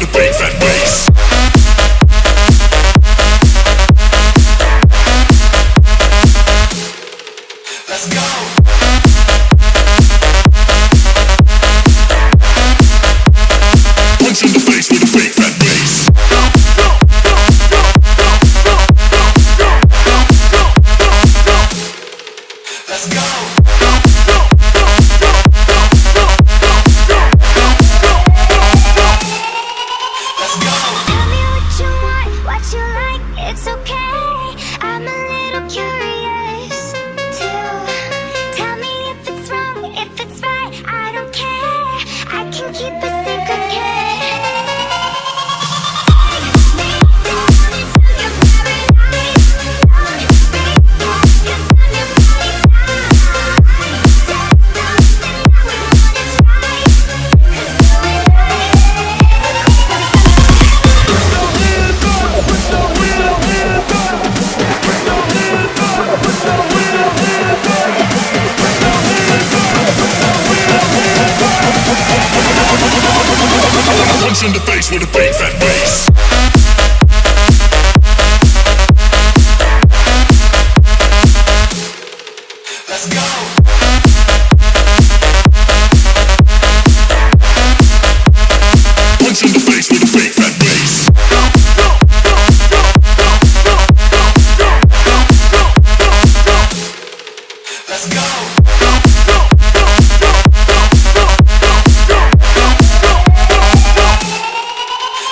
with a big fat bass. Let's go. Punch in the face with a big fat bass. Let's go. Let's go. Tell me what you want, what you like, it's okay. I'm a little curious too. Tell me if it's wrong, if it's right, I don't care. I can keep a secret, kid. Punch in the face with a big fat bass. Let's go. Punch in the face with a big fat bass. Let's go.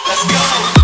Let's go.